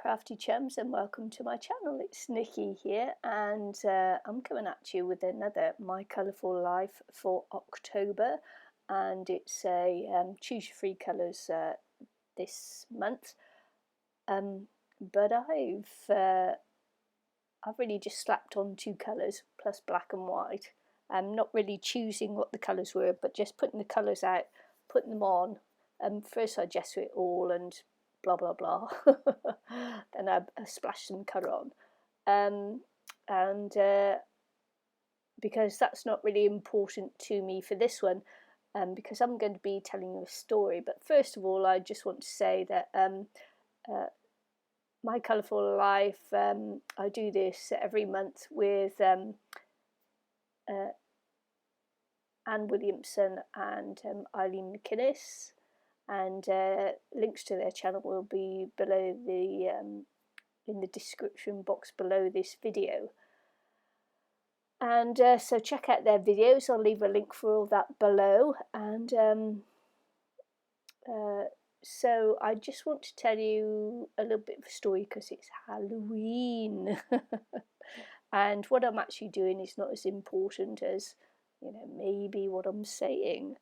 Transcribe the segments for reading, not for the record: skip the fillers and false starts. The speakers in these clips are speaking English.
crafty chums, and welcome to my channel. It's Nikki here, and I'm coming at you with another My Colourful Life for October, and it's a choose your free colours this month, but I've really just slapped on 2 colours plus black and white. I'm not really choosing what the colours were, but just putting the colours out, putting them on. First I gesso it all and blah blah blah. Then I splash some colour on, and because that's not really important to me for this one, because I'm going to be telling you a story. But first of all, I just want to say that My Colourful Life, I do this every month with Anne Williamson and Ilene McInnes, and links to their channel will be below the in the description box below this video. And so check out their videos. I'll leave a link for all that below. And so I just want to tell you a little bit of a story because it's Halloween. And what I'm actually doing is not as important as, maybe what I'm saying.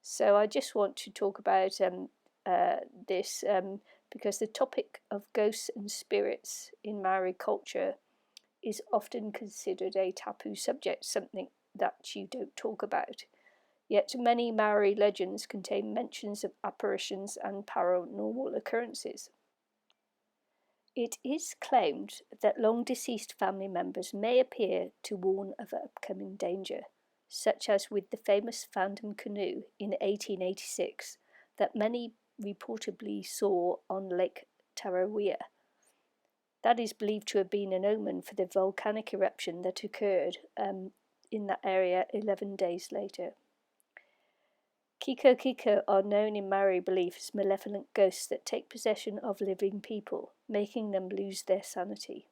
So I just want to talk about this because the topic of ghosts and spirits in Maori culture is often considered a taboo subject, something that you don't talk about. Yet many Maori legends contain mentions of apparitions and paranormal occurrences. It is claimed that long-deceased family members may appear to warn of upcoming danger, such as with the famous Phantom Canoe in 1886 that many reportedly saw on Lake Tarawea. That is believed to have been an omen for the volcanic eruption that occurred in that area 11 days later. Kiko are known in Maori belief as malevolent ghosts that take possession of living people, making them lose their sanity.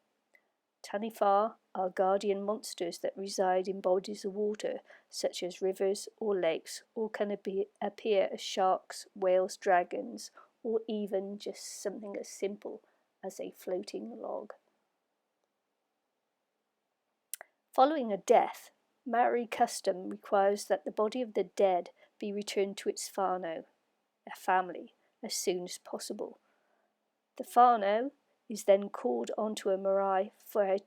Taniwha are guardian monsters that reside in bodies of water, such as rivers or lakes, or can appear as sharks, whales, dragons, or even just something as simple as a floating log. Following a death, Maori custom requires that the body of the dead be returned to its whānau, a family, as soon as possible. The whānau is then called onto a marae for a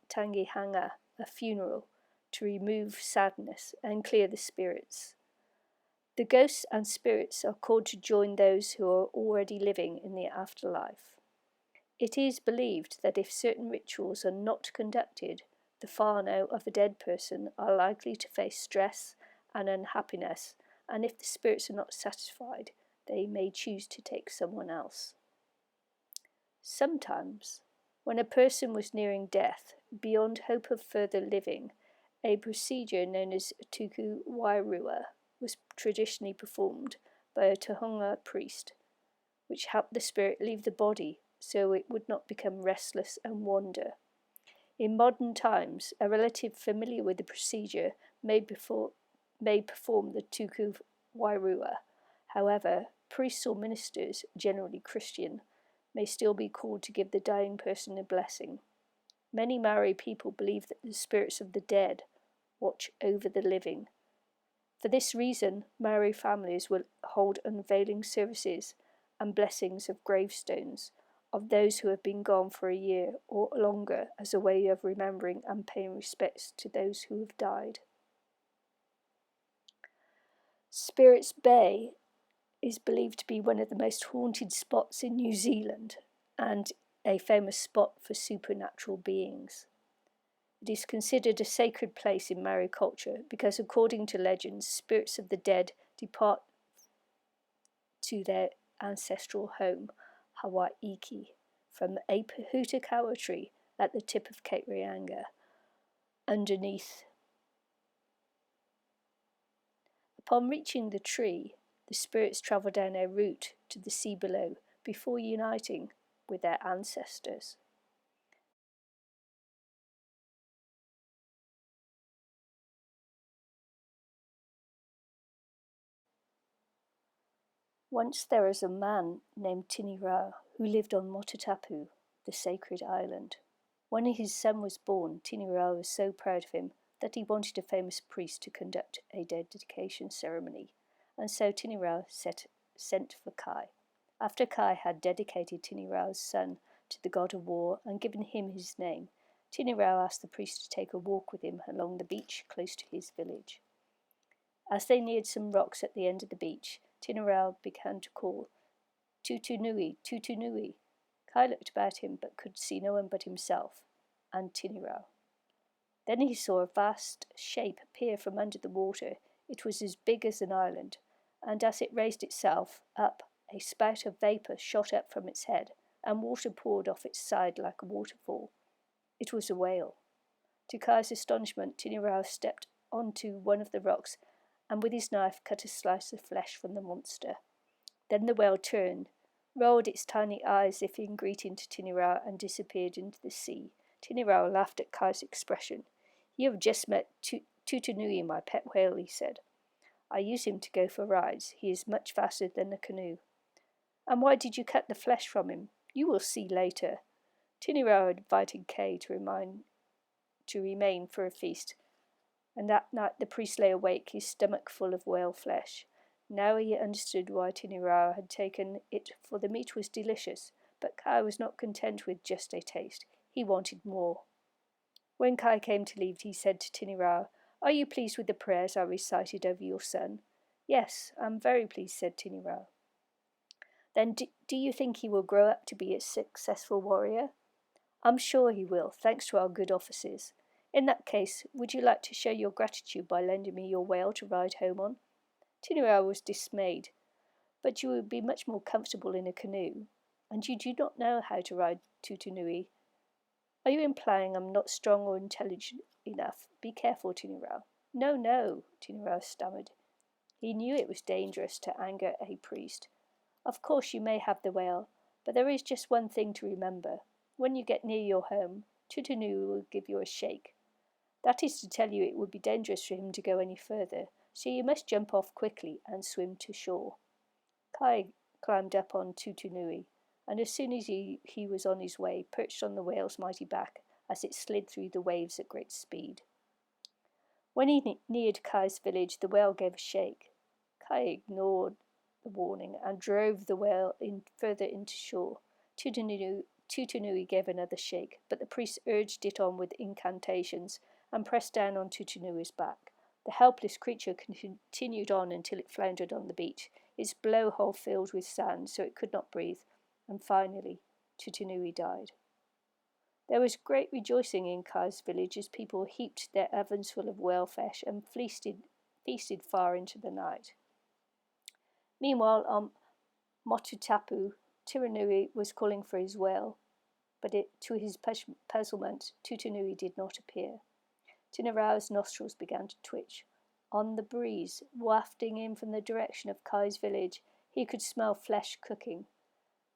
tangihanga, a funeral, to remove sadness and clear the spirits. The ghosts and spirits are called to join those who are already living in the afterlife. It is believed that if certain rituals are not conducted, the whānau of a dead person are likely to face stress and unhappiness, and if the spirits are not satisfied, they may choose to take someone else. Sometimes, when a person was nearing death, beyond hope of further living, a procedure known as tuku wairua was traditionally performed by a tohunga priest, which helped the spirit leave the body so it would not become restless and wander. In modern times, a relative familiar with the procedure may perform the tuku wairua. However, priests or ministers, generally Christian, may still be called to give the dying person a blessing. Many Maori people believe that the spirits of the dead watch over the living. For this reason, Maori families will hold unveiling services and blessings of gravestones of those who have been gone for a year or longer as a way of remembering and paying respects to those who have died. Spirits Bay is believed to be one of the most haunted spots in New Zealand and a famous spot for supernatural beings. It is considered a sacred place in Maori culture because, according to legends, spirits of the dead depart to their ancestral home, Hawaiki, from a pahutakawa tree at the tip of Cape Reinga, underneath. Upon reaching the tree, the spirits travel down a route to the sea below before uniting with their ancestors. Once there was a man named Tini Rā who lived on Motatapu, the sacred island. When his son was born, Tinirao was so proud of him that he wanted a famous priest to conduct a dedication ceremony, and so Tinirao sent for Kai. After Kai had dedicated Tinirao's son to the god of war and given him his name, Tinirao asked the priest to take a walk with him along the beach close to his village. As they neared some rocks at the end of the beach, Tinirao began to call, Tutunui, Tutunui. Kai looked about him but could see no one but himself and Tinirao. Then he saw a vast shape appear from under the water. It was as big as an island, and as it raised itself up, a spout of vapour shot up from its head, and water poured off its side like a waterfall. It was a whale. To Kai's astonishment, Tinirao stepped onto one of the rocks and with his knife cut a slice of flesh from the monster. Then the whale turned, rolled its tiny eyes as if in greeting to Tinirao, and disappeared into the sea. Tinirao laughed at Kai's expression. You have just met Tutunui, my pet whale, he said. I use him to go for rides. He is much faster than a canoe. And why did you cut the flesh from him? You will see later. Tinirao had invited Kay to remain for a feast, and that night the priest lay awake, his stomach full of whale flesh. Now he understood why Tinirao had taken it, for the meat was delicious, but Kai was not content with just a taste. He wanted more. When Kai came to leave, he said to Tinirao, Are you pleased with the prayers I recited over your son? Yes, I am very pleased, said Tinirao. Then do you think he will grow up to be a successful warrior? I'm sure he will, thanks to our good offices. In that case, would you like to show your gratitude by lending me your whale to ride home on? Tinirao was dismayed. But you would be much more comfortable in a canoe, and you do not know how to ride Tutunui. Are you implying I'm not strong or intelligent enough? Be careful, Tinirao. No, no, Tinirao stammered. He knew it was dangerous to anger a priest. Of course you may have the whale, but there is just one thing to remember. When you get near your home, Tutunui will give you a shake. That is to tell you it would be dangerous for him to go any further, so you must jump off quickly and swim to shore. Kai climbed up on Tutunui, and as soon as he was on his way, perched on the whale's mighty back as it slid through the waves at great speed. When he neared Kai's village, the whale gave a shake. Kai ignored the warning and drove the whale further into shore. Tutunui gave another shake, but the priest urged it on with incantations and pressed down on Tutunui's back. The helpless creature continued on until it floundered on the beach, its blowhole filled with sand so it could not breathe, and finally Tutunui died. There was great rejoicing in Kai's village as people heaped their ovens full of whale flesh and feasted far into the night. Meanwhile, on Motutapu, Tiranui was calling for his whale, but to his puzzlement, Tutunui did not appear. Tinirao's nostrils began to twitch. On the breeze, wafting in from the direction of Kai's village, he could smell flesh cooking.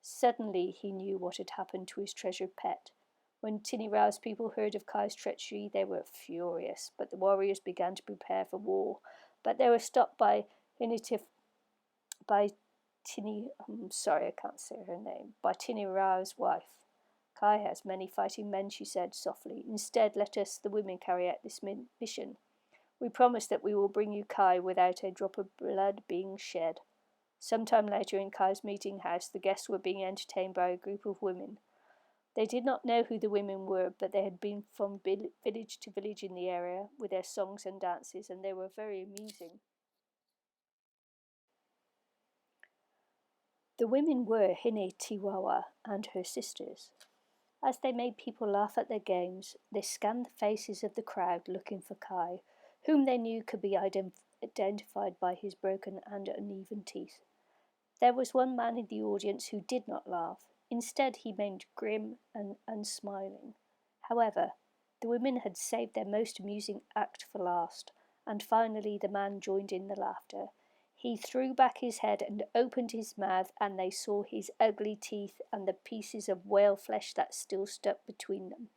Suddenly he knew what had happened to his treasured pet. When Tinirao's people heard of Kai's treachery, they were furious, but the warriors began to prepare for war. But they were stopped by Tinirao's wife. Kai has many fighting men, she said softly. Instead, let us, the women, carry out this mission. We promise that we will bring you Kai without a drop of blood being shed. Sometime later in Kai's meeting house, the guests were being entertained by a group of women. They did not know who the women were, but they had been from village to village in the area with their songs and dances, and they were very amusing. The women were Hine Tiwawa and her sisters. As they made people laugh at their games, they scanned the faces of the crowd looking for Kai, whom they knew could be identified by his broken and uneven teeth. There was one man in the audience who did not laugh. Instead, he remained grim and unsmiling. However, the women had saved their most amusing act for last, and finally the man joined in the laughter. He threw back his head and opened his mouth, and they saw his ugly teeth and the pieces of whale flesh that still stuck between them.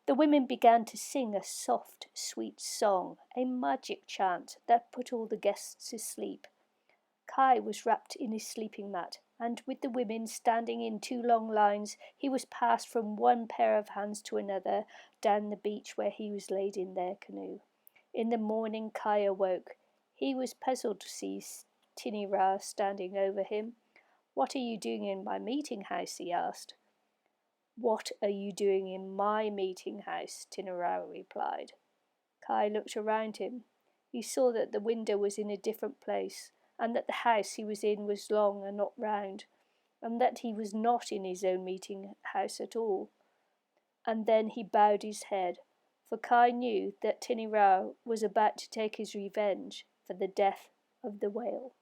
The women began to sing a soft, sweet song, a magic chant that put all the guests to sleep. Kai was wrapped in his sleeping mat, and with the women standing in 2 long lines, he was passed from one pair of hands to another down the beach where he was laid in their canoe. In the morning Kai awoke. He was puzzled to see Tinira standing over him. "What are you doing in my meeting house?" he asked. "What are you doing in my meeting house?" Tinira replied. Kai looked around him. He saw that the window was in a different place, and that the house he was in was long and not round, and that he was not in his own meeting house at all. And then he bowed his head, for Kai knew that Tinira was about to take his revenge for the death of the whale.